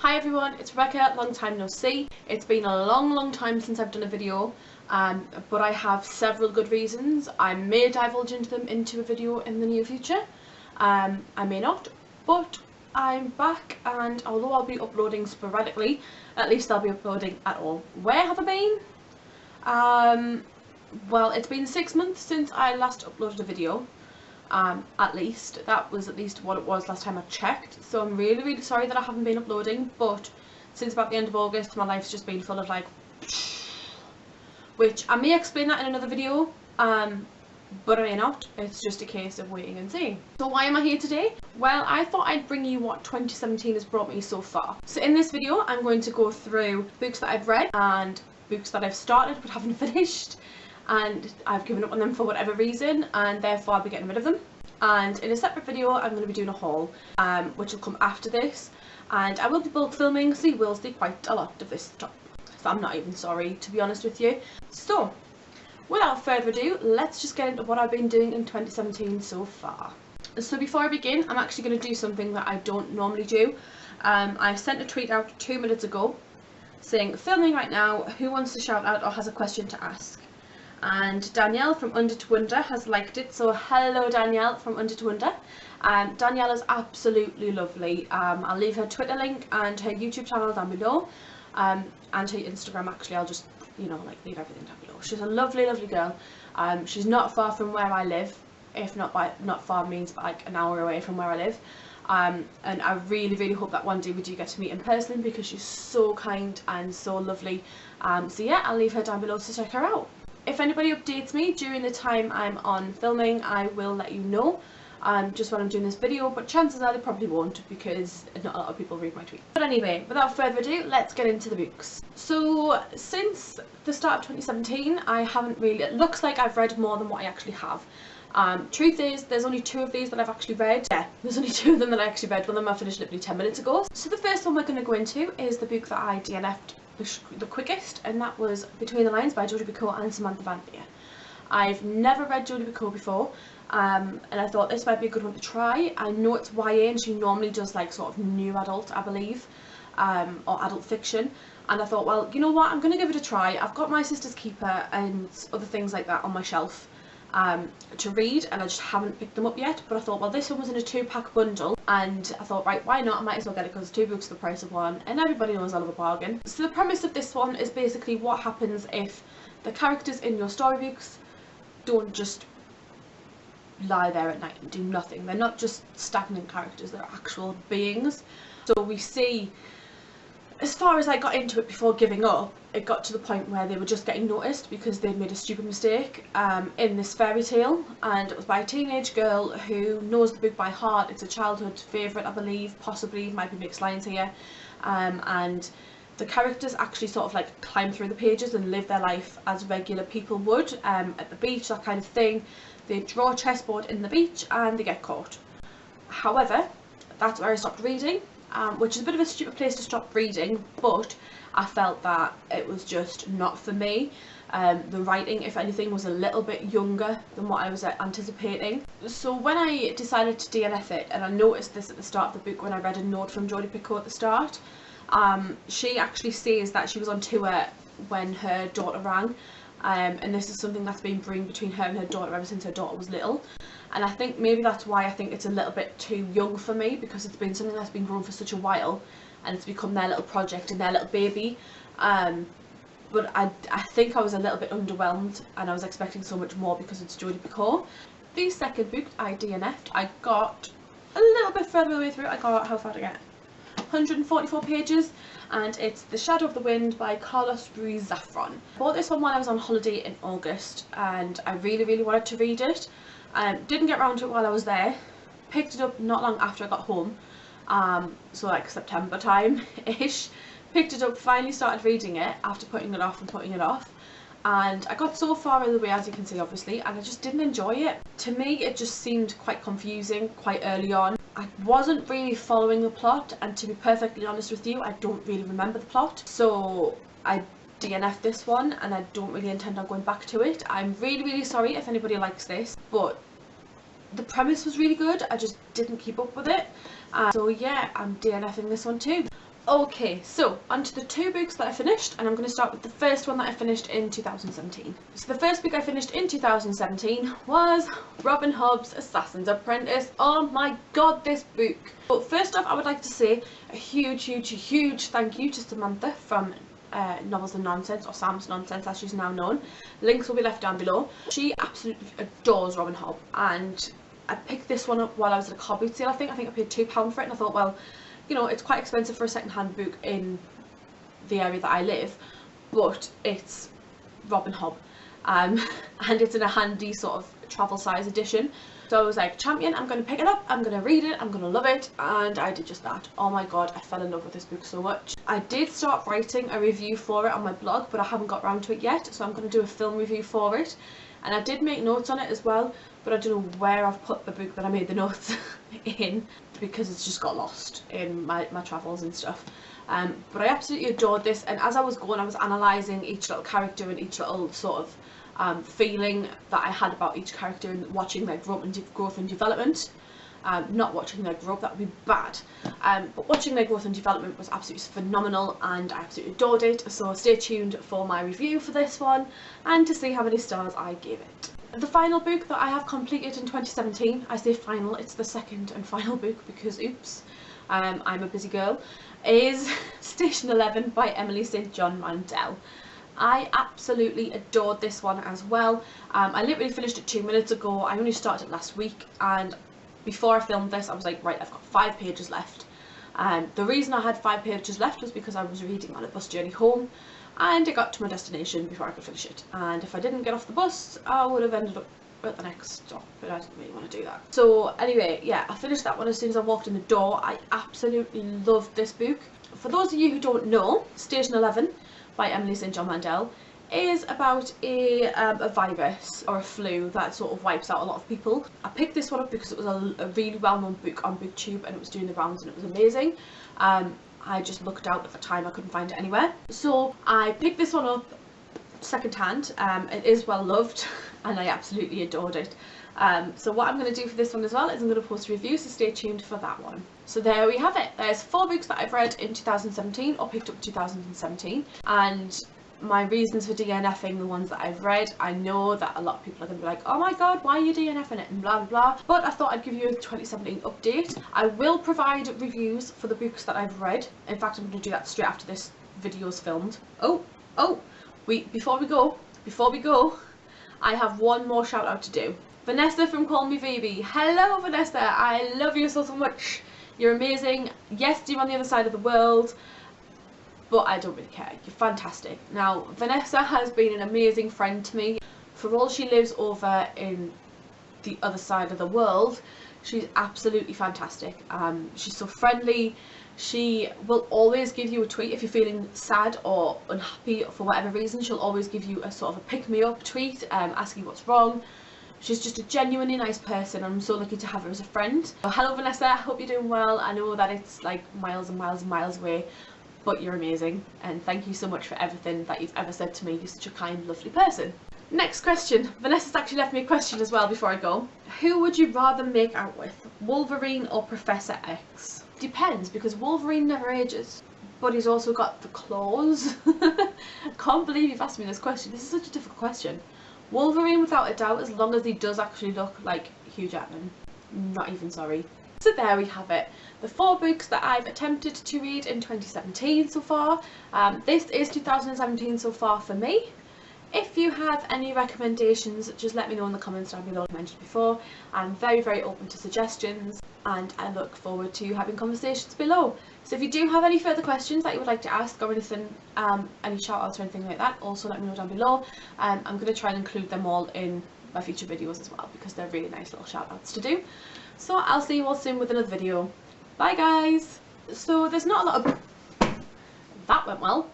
Hi everyone, it's Rebecca, long time no see. It's been a long time since I've done a video, but I have several good reasons. I may divulge into them into a video in the near future. I may not, but I'm back, and although I'll be uploading sporadically, at least I'll be uploading at all. Where have I been? Well, it's been 6 months since I last uploaded a video. At least that was at least what it was last time I checked, so I'm really sorry that I haven't been uploading, but since about the end of August my life's just been full of like, which I may explain that in another video, but I may not. It's just a case of waiting and seeing. So why am I here today? Well, I thought I'd bring you what 2017 has brought me so far. So in this video I'm going to go through books that I've read and books that I've started but haven't finished, and I've given up on them for whatever reason, and therefore I'll be getting rid of them. And in a separate video I'm going to be doing a haul, which will come after this, and I will be bulk filming, so you will see quite a lot of this stuff. So I'm not even sorry, to be honest with you. So without further ado, let's just get into what I've been doing in 2017 so far. So before I begin, I'm actually going to do something that I don't normally do. I sent a tweet out 2 minutes ago saying, filming right now, who wants to shout out or has a question to ask? And Danielle from Under to Wonder has liked it, so hello Danielle from Under to Wonder. Danielle is absolutely lovely. I'll leave her Twitter link and her YouTube channel down below, and her Instagram. Actually, I'll just, you know, like, leave everything down below. She's a lovely girl. She's not far from where I live, if not by, not far means like an hour away from where I live. And I really hope that one day we do get to meet in person, because she's so kind and so lovely. So yeah, I'll leave her down below to check her out. If anybody updates me during the time I'm on filming, I will let you know, just when I'm doing this video, but chances are they probably won't, because not a lot of people read my tweets. But anyway, without further ado, let's get into the books. So since the start of 2017, I haven't really, it looks like I've read more than what I actually have. Truth is, there's only 2 of these that I've actually read. Yeah, there's only 2 of them that I actually read. One of them I finished literally 10 minutes ago. So the first one we're going to go into is the book that I DNF'd the quickest, and that was Between the Lines by Jodi Picoult and Samantha Vanthia. I've never read Jodi Picoult before, and I thought this might be a good one to try. I know it's YA and she normally does like sort of new adult, I believe, or adult fiction, and I thought, well, you know what, I'm going to give it a try. I've got My Sister's Keeper and other things like that on my shelf to read, and I just haven't picked them up yet, but I thought, well, this one was in a 2-pack bundle, and I thought, right, why not, I might as well get it because 2 books for the price of 1, and everybody knows I love a bargain. So the premise of this one is basically what happens if the characters in your storybooks don't just lie there at night and do nothing. They're not just stagnant characters, they're actual beings. So we see, as far as I got into it before giving up, it got to the point where they were just getting noticed because they'd made a stupid mistake in this fairy tale, and it was by a teenage girl who knows the book by heart. It's a childhood favourite, I believe, possibly, might be mixed lines here, and the characters actually sort of like climb through the pages and live their life as regular people would, at the beach, that kind of thing. They draw a chessboard in the beach and they get caught. However, that's where I stopped reading. Which is a bit of a stupid place to stop reading, but I felt that it was just not for me. The writing, if anything, was a little bit younger than what I was anticipating. So when I decided to DNF it, and I noticed this at the start of the book when I read a note from Jodi Picoult at the start, she actually says that she was on tour when her daughter rang, and this is something that's been brewing between her and her daughter ever since her daughter was little. And I think maybe that's why I think it's a little bit too young for me, because it's been something that's been growing for such a while and it's become their little project and their little baby. But I think I was a little bit underwhelmed, and I was expecting so much more because it's Jodi Picoult. The second book I DNF'd, I got a little bit further the way through. I got, how far did I get? 144 pages, and it's The Shadow of the Wind by Carlos Ruiz Zafron. I bought this one while I was on holiday in August, and I really wanted to read it. Didn't get around to it while I was there. Picked it up not long after I got home, so like September time-ish. Picked it up, finally started reading it after putting it off, and I got so far in the way, as you can see obviously, and I just didn't enjoy it. To me it just seemed quite confusing quite early on. I wasn't really following the plot, and to be perfectly honest with you, I don't really remember the plot, so I DNF this one, and I don't really intend on going back to it. I'm really sorry if anybody likes this, but the premise was really good, I just didn't keep up with it. So yeah, I'm DNFing this one too. Okay, so onto the 2 books that I finished, and I'm going to start with the first one that I finished in 2017. So the first book I finished in 2017 was Robin Hobb's Assassin's Apprentice. Oh my god, this book! But first off, I would like to say a huge thank you to Samantha from Novels and Nonsense, or Sam's Nonsense as she's now known. Links will be left down below. She absolutely adores Robin Hobb, and I picked this one up while I was at a car boot sale. I think I paid £2 for it, and I thought, well, you know, it's quite expensive for a second-hand book in the area that I live, but it's Robin Hobb, and it's in a handy sort of travel size edition. So I was like, champion, I'm going to pick it up, I'm going to read it, I'm going to love it, and I did just that. Oh my god, I fell in love with this book so much. I did start writing a review for it on my blog, but I haven't got around to it yet, so I'm going to do a film review for it. And I did make notes on it as well, but I don't know where I've put the book that I made the notes in, because it's just got lost in my travels and stuff. But I absolutely adored this, and as I was going, I was analysing each little character and each little sort of feeling that I had about each character and watching their growth and development. Not watching their growth, that would be bad, but watching their growth and development was absolutely phenomenal, and I absolutely adored it. So stay tuned for my review for this one and to see how many stars I gave it. The final book that I have completed in 2017, I say final, it's the second and final book because oops, I'm a busy girl, is Station 11 by Emily St. John Mandel. I absolutely adored this one as well. I literally finished it 2 minutes ago. I only started it last week, and before I filmed this I was like, right, I've got 5 pages left. The reason I had 5 pages left was because I was reading on a bus journey home, and I got to my destination before I could finish it. And if I didn't get off the bus, I would have ended up at the next stop, but I didn't really want to do that. So anyway, yeah, I finished that one as soon as I walked in the door. I absolutely loved this book. For those of you who don't know, Station 11 by Emily St. John Mandel is about a virus or a flu that sort of wipes out a lot of people. I picked this one up because it was a really well-known book on BookTube, and it was doing the rounds and it was amazing. I just looked out at the time, I couldn't find it anywhere. So I picked this one up second hand. It is well loved and I absolutely adored it. So what I'm going to do for this one as well is I'm going to post a review, so stay tuned for that one. So there we have it. There's 4 books that I've read in 2017 or picked up in 2017, and my reasons for DNFing the ones that I've read. I know that a lot of people are going to be like, oh my god, why are you DNFing it and blah blah blah, but I thought I'd give you a 2017 update. I will provide reviews for the books that I've read. In fact, I'm going to do that straight after this video is filmed. Before we go, I have one more shout out to do. Vanessa from Call Me Phoebe. Hello Vanessa, I love you so much. You're amazing. Yes, you're on the other side of the world, but I don't really care. You're fantastic. Now, Vanessa has been an amazing friend to me. For all she lives over in the other side of the world, she's absolutely fantastic. She's so friendly. She will always give you a tweet if you're feeling sad or unhappy for whatever reason. She'll always give you a sort of a pick-me-up tweet, asking what's wrong. She's just a genuinely nice person, and I'm so lucky to have her as a friend. So, hello Vanessa, I hope you're doing well. I know that it's like miles and miles and miles away, but you're amazing, and thank you so much for everything that you've ever said to me. You're such a kind, lovely person. Next question. Vanessa's actually left me a question as well before I go. Who would you rather make out with, Wolverine or Professor X? Depends, because Wolverine never ages, but he's also got the claws. I can't believe you've asked me this question. This is such a difficult question. Wolverine without a doubt, as long as he does actually look like Hugh Jackman. Not even sorry. So there we have it. The 4 books that I've attempted to read in 2017 so far. This is 2017 so far for me. If you have any recommendations, just let me know in the comments down below. Like I mentioned before, I'm very open to suggestions, and I look forward to having conversations below. So if you do have any further questions that you would like to ask, or anything, any shout outs or anything like that, also let me know down below. I'm going to try and include them all in my future videos as well, because they're really nice little shout outs to do. So I'll see you all soon with another video. Bye guys! So there's not a lot of... That went well.